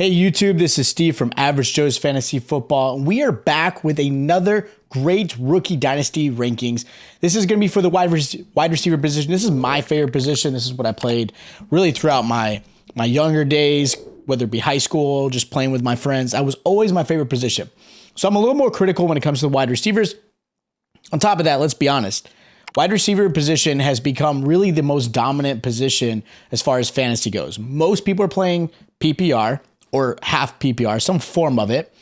Hey YouTube, this is Steve from Average Joe's Fantasy Football. We are back with another great rookie dynasty rankings. This is going to be for the wide receiver position. This is my favorite position. This is what I played really throughout my younger days, whether it be high school, just playing with my friends. I was always my favorite position. So I'm a little more critical when it comes to the wide receivers. On top of that, let's be honest. Wide receiver position has become really the most dominant position as far as fantasy goes. Most people are playing PPR or half PPR, some form of it,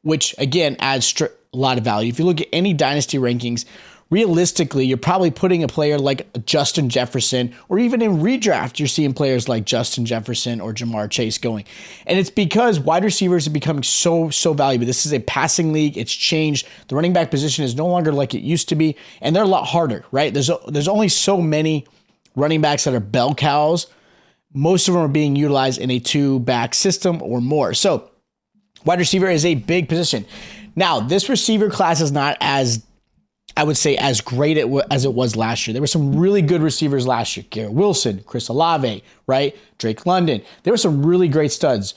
which again adds a lot of value. If you look at any dynasty rankings, realistically, you're probably putting a player like Justin Jefferson, or even in redraft, you're seeing players like Justin Jefferson or Jamar Chase going. And it's because wide receivers are becoming so valuable. This is a passing league. It's changed. The running back position is no longer like it used to be, and they're a lot harder, right? There's only so many running backs that are bell cows. Most of them are being utilized in a two-back system or more. So wide receiver is a big position. Now, this receiver class is not as, I would say, as great as it was last year. There were some really good receivers last year. Garrett Wilson, Chris Olave, right? Drake London. There were some really great studs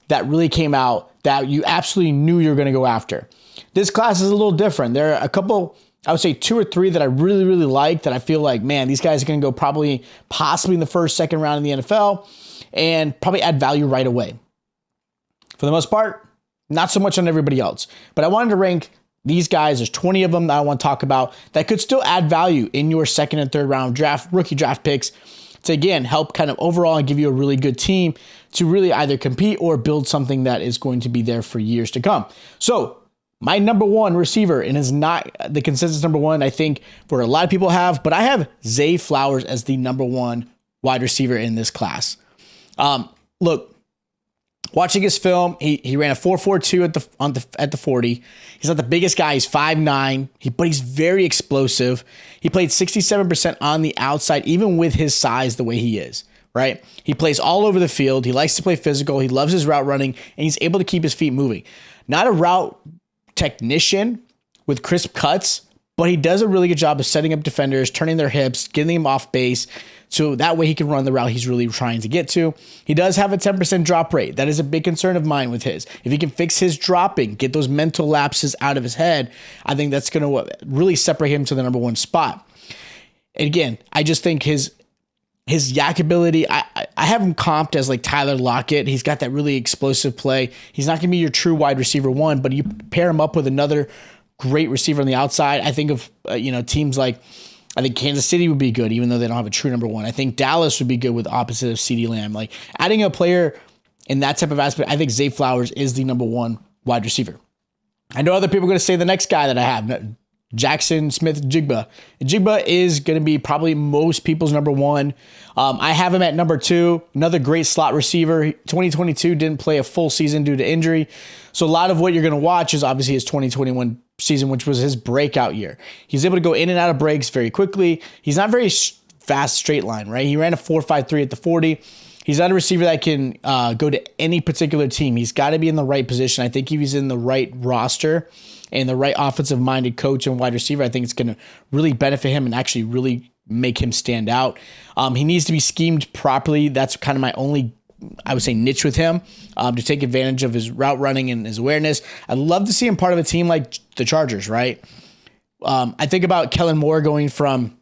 that really came out that you absolutely knew you were going to go after. This class is a little different. There are a couple, I would say 2 or 3 that I really like, that I feel like, man, these guys are going to go possibly in the first, second round in the NFL and probably add value right away. For the most part, not so much on everybody else. But I wanted to rank these guys. There's 20 of them that I want to talk about that could still add value in your second and third round rookie draft picks to, again, help kind of overall and give you a really good team to really either compete or build something that is going to be there for years to come. So my number one receiver, and is not the consensus number one, I think, for a lot of people have, but I have Zay Flowers as the number one wide receiver in this class. Look, watching his film, he ran a 4.42 at the 40. He's not the biggest guy. He's 5'9", but he's very explosive. He played 67% on the outside, even with his size the way he is, right? He plays all over the field. He likes to play physical. He loves his route running, and he's able to keep his feet moving. Not a route technician with crisp cuts, but he does a really good job of setting up defenders, turning their hips, getting them off base, so that way he can run the route he's really trying to get to. He does have a 10% drop rate. That is a big concern of mine with his. If he can fix his dropping, get those mental lapses out of his head, I think that's going to really separate him to the number one spot. And again, I just think his yak ability, I have him comped as like Tyler Lockett. He's got that really explosive play. He's not going to be your true wide receiver one, but you pair him up with another great receiver on the outside. I think of teams like, I think Kansas City would be good, even though they don't have a true number one. I think Dallas would be good with opposite of CeeDee Lamb. Like adding a player in that type of aspect, I think Zay Flowers is the number one wide receiver. I know other people are going to say the next guy that I have, Jaxon Smith-Njigba. Njigba is going to be probably most people's number one. I have him at number 2. Another great slot receiver. 2022 didn't play a full season due to injury. So a lot of what you're going to watch is obviously his 2021 season, which was his breakout year. He's able to go in and out of breaks very quickly. He's not very fast straight line, right? He ran a 4.53 at the 40. He's not a receiver that can go to any particular team. He's got to be in the right position. I think if he's in the right roster and the right offensive-minded coach and wide receiver, I think it's going to really benefit him and actually really make him stand out. He needs to be schemed properly. That's kind of my only, I would say, niche with him, to take advantage of his route running and his awareness. I'd love to see him part of a team like the Chargers, right? I think about Kellen Moore going from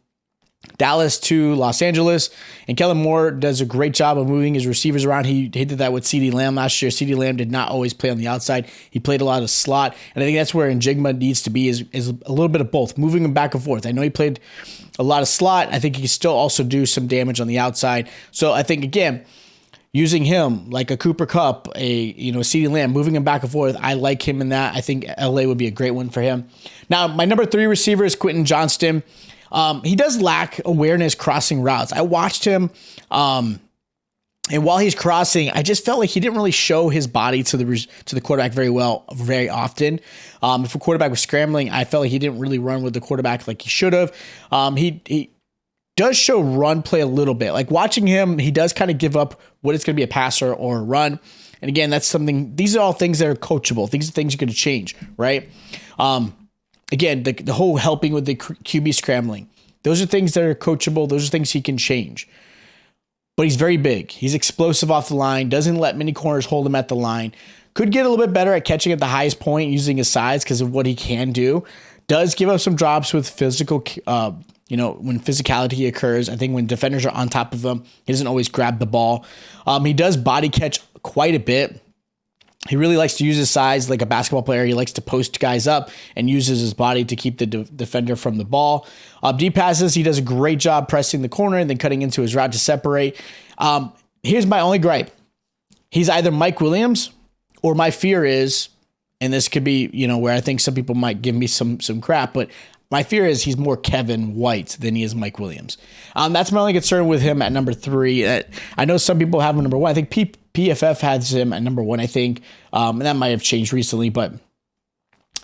Dallas to Los Angeles, and Kellen Moore does a great job of moving his receivers around. He did that with CeeDee Lamb last year. CeeDee Lamb did not always play on the outside. He played a lot of slot, and I think that's where Njigba needs to be, is a little bit of both, moving him back and forth. I know he played a lot of slot. I think he can still also do some damage on the outside. So I think, again, using him like a Cooper Kupp, a CeeDee Lamb, moving him back and forth, I like him in that. I think LA would be a great one for him. Now, my number 3 receiver is Quentin Johnston. He does lack awareness crossing routes. I watched him, and while he's crossing, I just felt like he didn't really show his body to the quarterback very well, very often. If a quarterback was scrambling, I felt like he didn't really run with the quarterback like he should have. He does show run play a little bit. Like watching him, he does kind of give up what it's going to be a passer or a run. And again, that's something, these are all things that are coachable. These are things you're going to change, right? Again, the whole helping with the QB scrambling. Those are things that are coachable. Those are things he can change. but he's very big. He's explosive off the line, doesn't let many corners hold him at the line. Could get a little bit better at catching at the highest point using his size because of what he can do. Does give up some drops with physical, when physicality occurs. I think when defenders are on top of him, he doesn't always grab the ball. He does body catch quite a bit. He really likes to use his size like a basketball player. He likes to post guys up and uses his body to keep the defender from the ball. Deep passes, he does a great job pressing the corner and then cutting into his route to separate. Here's my only gripe. He's either Mike Williams or my fear is, and this could be, where I think some people might give me some crap, but my fear is he's more Kevin White than he is Mike Williams. That's my only concern with him at number 3. I know some people have him number 1. I think PFF has him at number 1, I think. And that might have changed recently, but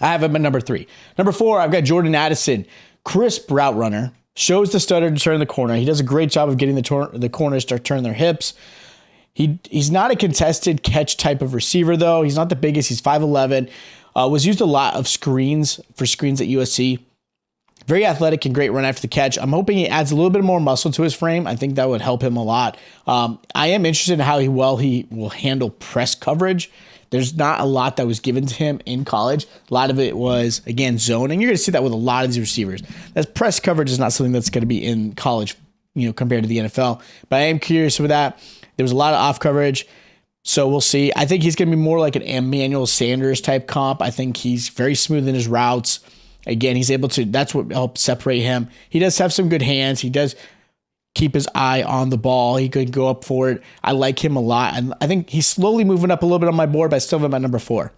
I have him at number 3. Number 4, I've got Jordan Addison. Crisp route runner. Shows the stutter to turn the corner. He does a great job of getting the corners to turn their hips. He's not a contested catch type of receiver, though. He's not the biggest. He's 5'11". Was used a lot of screens at USC. Very athletic and great run after the catch. I'm hoping he adds a little bit more muscle to his frame. I think that would help him a lot. I am interested in how he will handle press coverage. There's not a lot that was given to him in college. A lot of it was, again, zone. And you're going to see that with a lot of these receivers. That press coverage is not something that's going to be in college, compared to the NFL. But I am curious with that. There was a lot of off coverage, so we'll see. I think he's going to be more like an Emmanuel Sanders type comp. I think he's very smooth in his routes. Again, he's able to, that's what helps separate him. He does have some good hands. He does keep his eye on the ball. He could go up for it. I like him a lot. And I think he's slowly moving up a little bit on my board, but I still have him at number 4.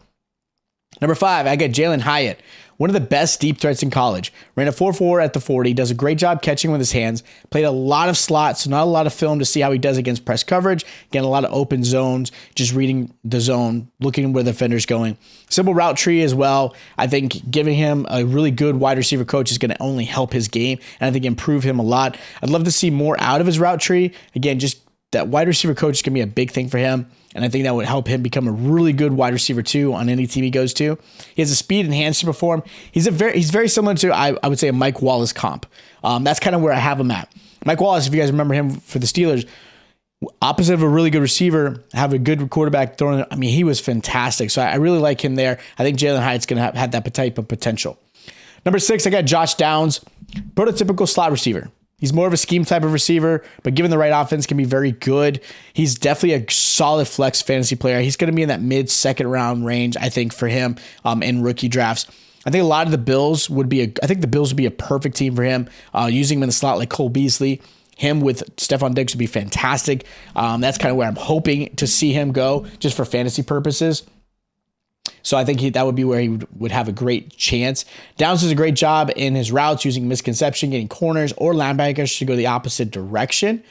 Number 5, I got Jalen Hyatt, one of the best deep threats in college. Ran a 4.4 at the 40, does a great job catching with his hands, played a lot of slots, so not a lot of film to see how he does against press coverage. Again, a lot of open zones, just reading the zone, looking where the defender's going. Simple route tree as well. I think giving him a really good wide receiver coach is going to only help his game, and I think improve him a lot. I'd love to see more out of his route tree. Again, just that wide receiver coach is going to be a big thing for him. And I think that would help him become a really good wide receiver too on any team he goes to. He has a speed and hands to perform. He's very similar to, I would say, a Mike Wallace comp. That's kind of where I have him at. Mike Wallace, if you guys remember him for the Steelers, opposite of a really good receiver, have a good quarterback throwing. I mean, he was fantastic. So I really like him there. I think Jalen Hyatt's going to have that type of potential. Number 6, I got Josh Downs, prototypical slot receiver. He's more of a scheme type of receiver, but given the right offense, can be very good. He's definitely a solid flex fantasy player. He's going to be in that mid-second round range, I think, for him in rookie drafts. I think a lot of the Bills would be a perfect team for him. Using him in the slot like Cole Beasley. Him with Stephon Diggs would be fantastic. That's kind of where I'm hoping to see him go, just for fantasy purposes. So I think that would be where he would have a great chance. Downs does a great job in his routes using misconception, getting corners or linebackers to go the opposite direction.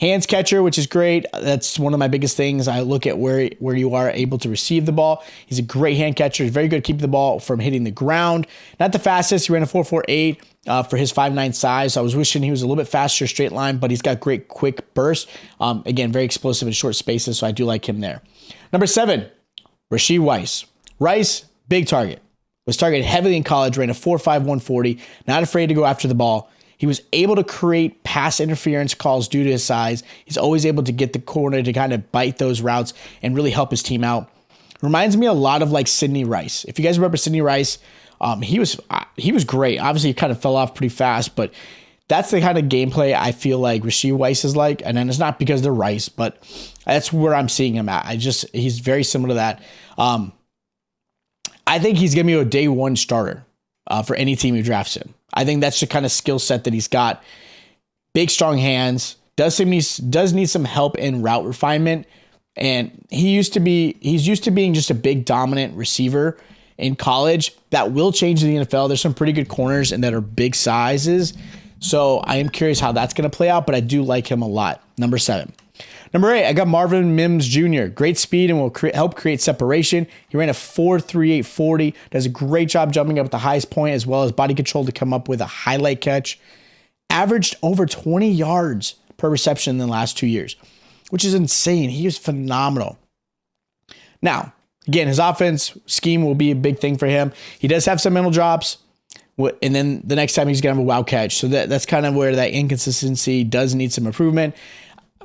Hands catcher, which is great. That's one of my biggest things. I look at where you are able to receive the ball. He's a great hand catcher. He's very good at keeping the ball from hitting the ground. Not the fastest. He ran a 4.48 for his 5'9" size. So I was wishing he was a little bit faster straight line, but he's got great quick burst. Again, very explosive in short spaces, so I do like him there. Number 7, Rashee Rice. Rice, big target. Was targeted heavily in college, ran a 4.5 140, not afraid to go after the ball. He was able to create pass interference calls due to his size. He's always able to get the corner to kind of bite those routes and really help his team out. Reminds me a lot of like Sidney Rice. If you guys remember Sidney Rice, he was great. Obviously, he kind of fell off pretty fast, but that's the kind of gameplay I feel like Rashee Rice is like. And then it's not because they're Rice, but that's where I'm seeing him at. He's very similar to that. I think he's going to be a day one starter for any team who drafts him. I think that's the kind of skill set that he's got. Big, strong hands. Does need some help in route refinement. And he's used to being just a big, dominant receiver in college. That will change in the NFL. There's some pretty good corners and that are big sizes. So I am curious how that's going to play out, but I do like him a lot. Number 7. Number 8, I got Marvin Mims Jr. Great speed and will help create separation. He ran a 4.38 40. Does a great job jumping up at the highest point as well as body control to come up with a highlight catch. Averaged over 20 yards per reception in the last 2 years, which is insane. He is phenomenal. Now, again, his offense scheme will be a big thing for him. He does have some mental drops, and then the next time he's going to have a wild catch. So that's kind of where that inconsistency does need some improvement.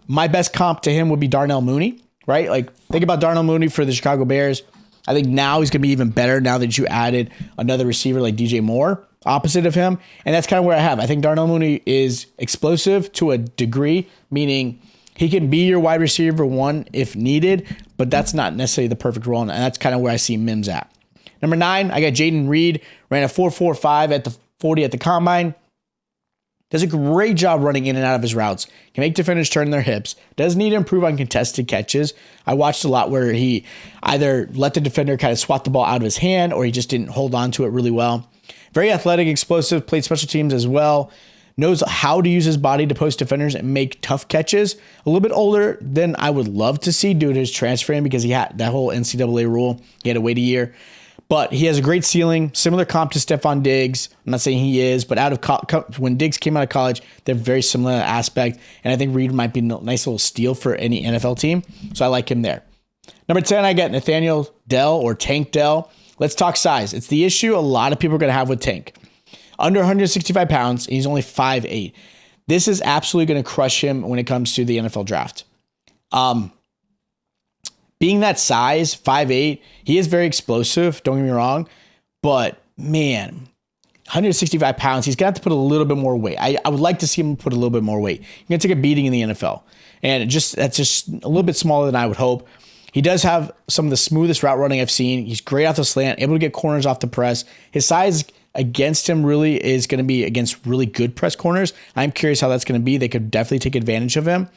My best comp to him would be Darnell Mooney, right? Like, think about Darnell Mooney for the Chicago Bears. I think now he's going to be even better now that you added another receiver like DJ Moore opposite of him. And that's kind of where I have. I think Darnell Mooney is explosive to a degree, meaning he can be your wide receiver one if needed, but that's not necessarily the perfect role. And that's kind of where I see Mims at. Number 9, I got Jaden Reed, ran a 4.45 at the 40 at the combine. Does a great job running in and out of his routes. Can make defenders turn their hips. Does need to improve on contested catches. I watched a lot where he either let the defender kind of swat the ball out of his hand or he just didn't hold on to it really well. Very athletic, explosive, played special teams as well. Knows how to use his body to post defenders and make tough catches. A little bit older than I would love to see due to his transferring because he had that whole NCAA rule. He had to wait a year. But he has a great ceiling, similar comp to Stephon Diggs. I'm not saying he is, but when Diggs came out of college, they're very similar aspect. And I think Reed might be a nice little steal for any NFL team. So I like him there. Number 10, I got Nathaniel Dell or Tank Dell. Let's talk size. It's the issue a lot of people are going to have with Tank. Under 165 pounds, and he's only 5'8". This is absolutely going to crush him when it comes to the NFL draft. Being that size, 5'8", he is very explosive, don't get me wrong. But, man, 165 pounds, he's going to have to put a little bit more weight. I would like to see him put a little bit more weight. He's going to take a beating in the NFL. And that's just a little bit smaller than I would hope. He does have some of the smoothest route running I've seen. He's great off the slant, able to get corners off the press. His size against him really is going to be against really good press corners. I'm curious how that's going to be. They could definitely take advantage of him.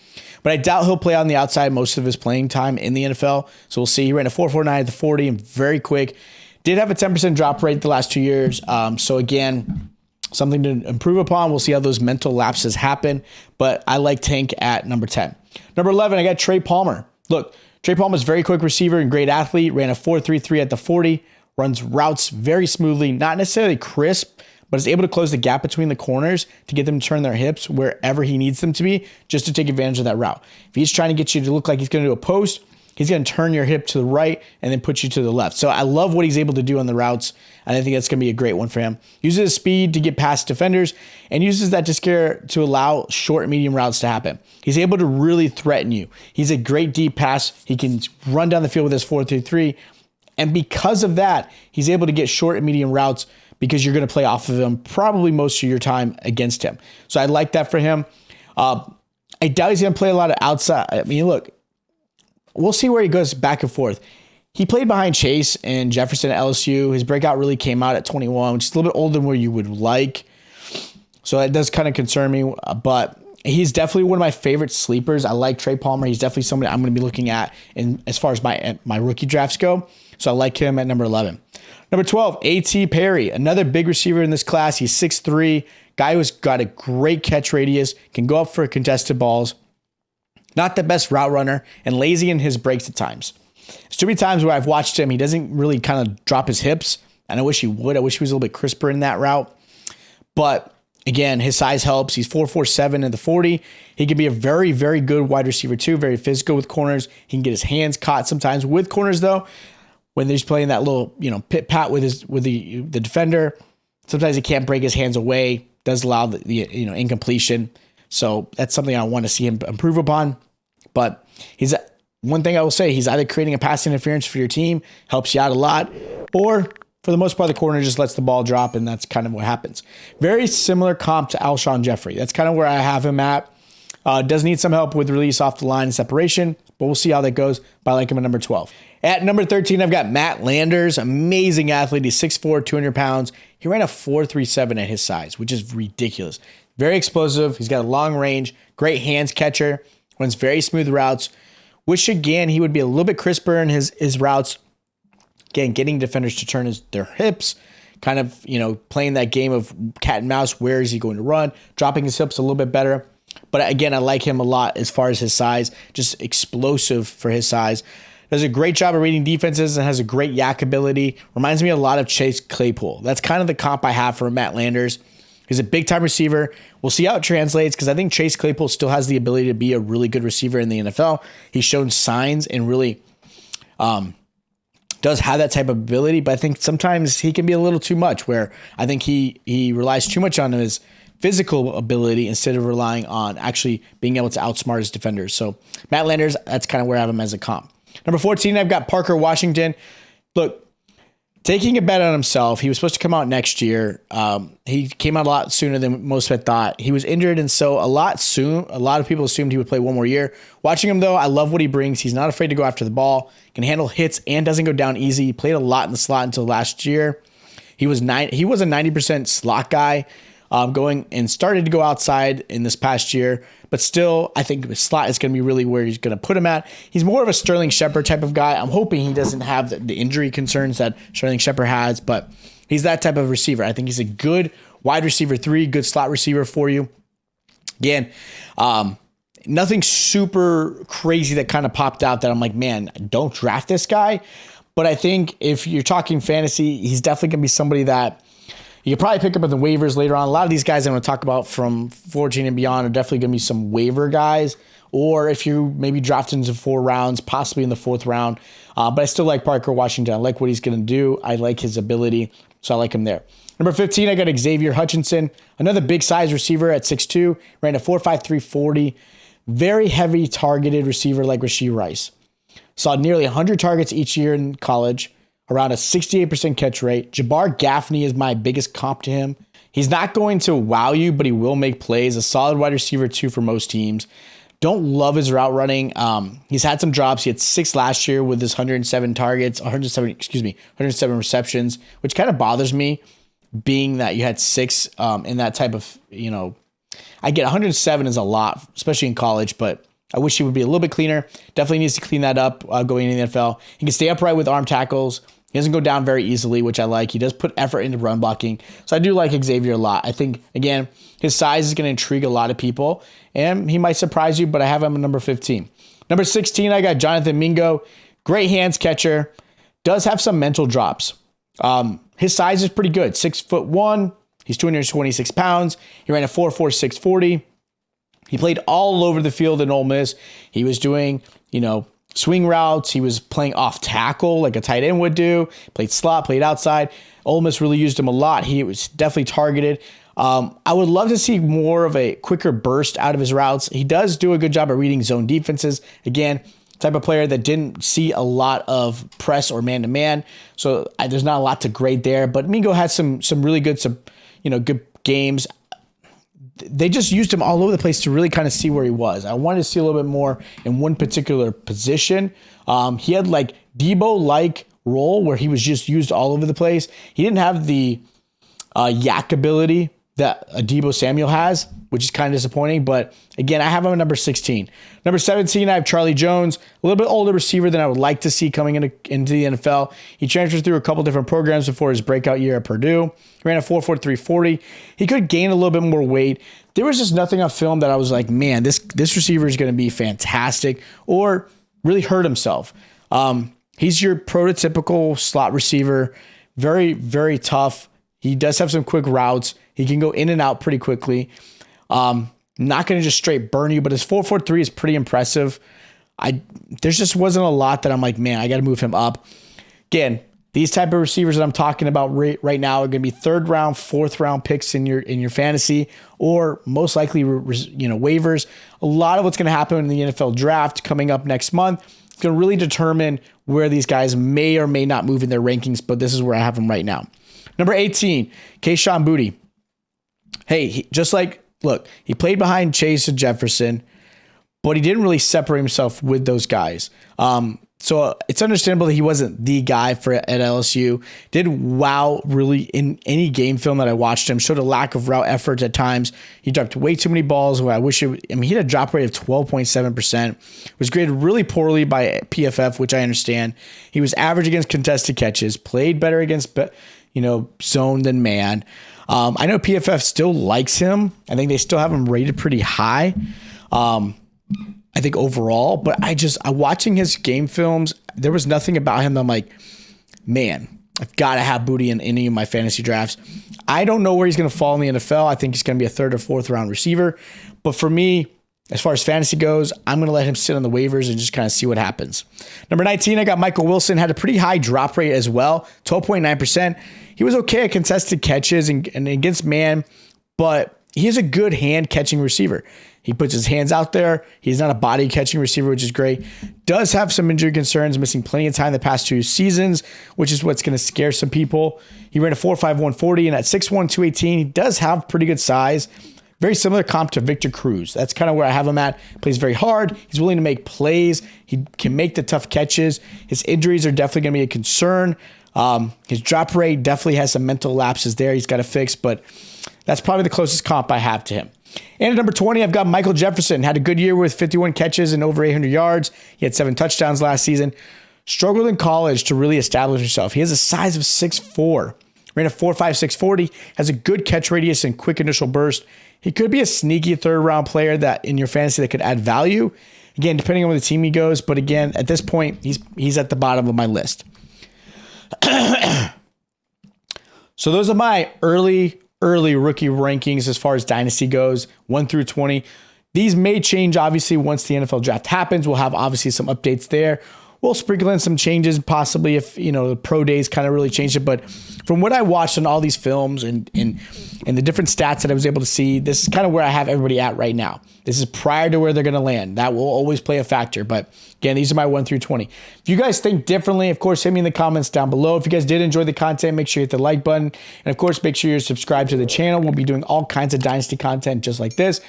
But I doubt he'll play on the outside most of his playing time in the NFL. So we'll see. He ran a 4.49 at the 40 and very quick. Did have a 10% drop rate the last 2 years. So again, something to improve upon. We'll see how those mental lapses happen. But I like Tank at number 10. Number 11, I got Trey Palmer. Look, Trey Palmer's a very quick receiver and great athlete. Ran a 4.33 at the 40. Runs routes very smoothly. Not necessarily crisp, but is able to close the gap between the corners to get them to turn their hips wherever he needs them to be just to take advantage of that route. If he's trying to get you to look like he's going to do a post, he's going to turn your hip to the right and then put you to the left. So I love what he's able to do on the routes, and I think that's going to be a great one for him. Uses his speed to get past defenders and uses that to scare to allow short and medium routes to happen. He's able to really threaten you. He's a great deep pass. He can run down the field with his 4.33, and because of that, he's able to get short and medium routes because you're going to play off of him probably most of your time against him. So I like that for him. I doubt he's going to play a lot of outside. I mean, look, we'll see where he goes back and forth. He played behind Chase and Jefferson at LSU. His breakout really came out at 21, which is a little bit older than where you would like. So that does kind of concern me, but he's definitely one of my favorite sleepers. I like Trey Palmer. He's definitely somebody I'm going to be looking at in as far as my rookie drafts go. So I like him at number 11. Number 12, A.T. Perry, another big receiver in this class. He's 6'3", guy who's got a great catch radius, can go up for contested balls. Not the best route runner and lazy in his breaks at times. There's too many times where I've watched him, he doesn't really kind of drop his hips, and I wish he would. I wish he was a little bit crisper in that route. But again, his size helps. He's 4.47 in the 40. He can be a very, very good wide receiver too, very physical with corners. He can get his hands caught sometimes with corners though. When he's playing that little, pit pat with the defender, sometimes he can't break his hands away. Does allow the incompletion. So that's something I want to see him improve upon. But he's one thing I will say, he's either creating a pass interference for your team, helps you out a lot, or for the most part, the corner just lets the ball drop, and that's kind of what happens. Very similar comp to Alshon Jeffrey. That's kind of where I have him at. Does need some help with release off the line and separation, but we'll see how that goes. But I like him at number 12. At number 13, I've got Matt Landers, amazing athlete. He's 6'4", 200 pounds. He ran a 4.37 at his size, which is ridiculous. Very explosive. He's got a long range, great hands catcher, runs very smooth routes, which again, he would be a little bit crisper in his routes. Again, getting defenders to turn their hips, kind of, playing that game of cat and mouse. Where is he going to run? Dropping his hips a little bit better. But again, I like him a lot as far as his size, just explosive for his size. Does a great job of reading defenses and has a great yak ability. Reminds me a lot of Chase Claypool. That's kind of the comp I have for Matt Landers. He's a big-time receiver. We'll see how it translates because I think Chase Claypool still has the ability to be a really good receiver in the NFL. He's shown signs and really does have that type of ability, but I think sometimes he can be a little too much where I think he relies too much on his physical ability instead of relying on actually being able to outsmart his defenders. So Matt Landers, that's kind of where I have him as a comp. Number 14, I've got Parker Washington. Look, taking a bet on himself. He was supposed to come out next year. He came out a lot sooner than most had thought. He was injured, and so a lot of people assumed he would play one more year. Watching him, though, I love what he brings. He's not afraid to go after the ball, can handle hits, and doesn't go down easy. He played a lot in the slot until last year. He was a 90% slot guy, going and started to go outside in this past year. But still, I think the slot is going to be really where he's going to put him at. He's more of a Sterling Shepard type of guy. I'm hoping he doesn't have the injury concerns that Sterling Shepard has, but he's that type of receiver. I think he's a good wide receiver 3, good slot receiver for you. Again, nothing super crazy that kind of popped out that I'm like, man, don't draft this guy. But I think if you're talking fantasy, he's definitely going to be somebody that you could probably pick up in the waivers later on. A lot of these guys I'm going to talk about from 14 and beyond are definitely going to be some waiver guys. Or if you maybe draft into 4 rounds, possibly in the 4th round. But I still like Parker Washington. I like what he's going to do. I like his ability. So I like him there. Number 15, I got Xavier Hutchinson. Another big size receiver at 6'2". Ran a 4.53 40. Very heavy targeted receiver like Rashee Rice. Saw nearly 100 targets each year in college. Around a 68% catch rate. Jabbar Gaffney is my biggest comp to him. He's not going to wow you, but he will make plays. A solid wide receiver 2 for most teams. Don't love his route running. He's had some drops. He had 6 last year with his 107 receptions, which kind of bothers me, being that you had 6 in that type of, I get 107 is a lot, especially in college, but I wish he would be a little bit cleaner. Definitely needs to clean that up going into the NFL. He can stay upright with arm tackles. He doesn't go down very easily, which I like. He does put effort into run blocking. So I do like Xavier a lot. I think, again, his size is going to intrigue a lot of people, and he might surprise you, but I have him at number 15. Number 16, I got Jonathan Mingo. Great hands catcher. Does have some mental drops. His size is pretty good. 6'1". He's 226 pounds. He ran a 4.46 40. He played all over the field in Ole Miss. He was doing, swing routes. He was playing off tackle like a tight end would do. Played slot, played outside. Ole Miss really used him a lot. He was definitely targeted. I would love to see more of a quicker burst out of his routes. He does do a good job at reading zone defenses. Again, type of player that didn't see a lot of press or man-to-man. So there's not a lot to grade there. But Mingo had some really good, good games. They just used him all over the place to really kind of see where he was. I wanted to see a little bit more in one particular position. He had like Debo-like role where he was just used all over the place. He didn't have the yak ability that Debo Samuel has, which is kind of disappointing. But again, I have him at number 16. Number 17, I have Charlie Jones, a little bit older receiver than I would like to see coming into the NFL. He transferred through a couple different programs before his breakout year at Purdue. He ran a 4.43 40. He could gain a little bit more weight. There was just nothing on film that I was like, man, this receiver is going to be fantastic, or really hurt himself. He's your prototypical slot receiver, very, very tough. He does have some quick routes. He can go in and out pretty quickly. Not going to just straight burn you, but his 4.43 is pretty impressive. There just wasn't a lot that I'm like, man, I got to move him up. Again, these type of receivers that I'm talking about right now are going to be 3rd round, 4th round picks in your fantasy, or most likely waivers. A lot of what's going to happen in the NFL draft coming up next month is going to really determine where these guys may or may not move in their rankings, but this is where I have them right now. Number 18, Kayshon Boutte. Hey, he played behind Chase and Jefferson, but he didn't really separate himself with those guys. So it's understandable that he wasn't the guy at LSU. Did wow really in any game film that I watched him. Showed a lack of route effort at times. He dropped way too many balls. Where he had a drop rate of 12.7%. Was graded really poorly by PFF, which I understand. He was average against contested catches. Played better against zone than man. I know PFF still likes him. I think they still have him rated pretty high. I think overall, but I watching his game films, there was nothing about him that I'm like, man, I've got to have Boutte in any of my fantasy drafts. I don't know where he's going to fall in the NFL. I think he's going to be a 3rd or 4th round receiver. But for me, as far as fantasy goes, I'm going to let him sit on the waivers and just kind of see what happens. Number 19, I got Michael Wilson. Had a pretty high drop rate as well, 12.9%. He was okay at contested catches and against man, but he is a good hand catching receiver. He puts his hands out there. He's not a body catching receiver, which is great. Does have some injury concerns, missing plenty of time the past 2 seasons, which is what's going to scare some people. He ran a 4.5 140, and at 6'1", 218, he does have pretty good size. Very similar comp to Victor Cruz. That's kind of where I have him at. Plays very hard. He's willing to make plays. He can make the tough catches. His injuries are definitely going to be a concern. His drop rate definitely has some mental lapses there he's got to fix, but that's probably the closest comp I have to him. And at number 20, I've got Michael Jefferson. Had a good year with 51 catches and over 800 yards. He had 7 touchdowns last season. Struggled in college to really establish himself. He has a size of 6'4". Ran a 4.5 640. Has a good catch radius and quick initial burst. He could be a sneaky third-round player that in your fantasy that could add value. Again, depending on where the team he goes. But again, at this point, he's at the bottom of my list. So those are my early rookie rankings as far as Dynasty goes, 1 through 20. These may change, obviously, once the NFL draft happens. We'll have, obviously, some updates there. We'll sprinkle in some changes, possibly if, the pro days kind of really changed it. But from what I watched on all these films and the different stats that I was able to see, this is kind of where I have everybody at right now. This is prior to where they're going to land. That will always play a factor. But again, these are my 1 through 20. If you guys think differently, of course, hit me in the comments down below. If you guys did enjoy the content, make sure you hit the like button. And of course, make sure you're subscribed to the channel. We'll be doing all kinds of Dynasty content just like this.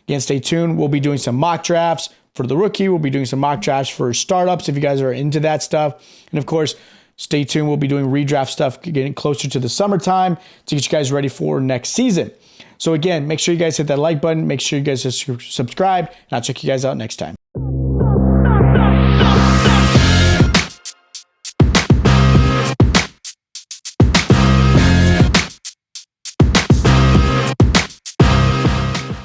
Again, stay tuned. We'll be doing some mock drafts for the rookie. We'll be doing some mock drafts for startups if you guys are into that stuff. And of course, stay tuned. We'll be doing redraft stuff getting closer to the summertime to get you guys ready for next season. So again, make sure you guys hit that like button. Make sure you guys subscribe. And I'll check you guys out next time.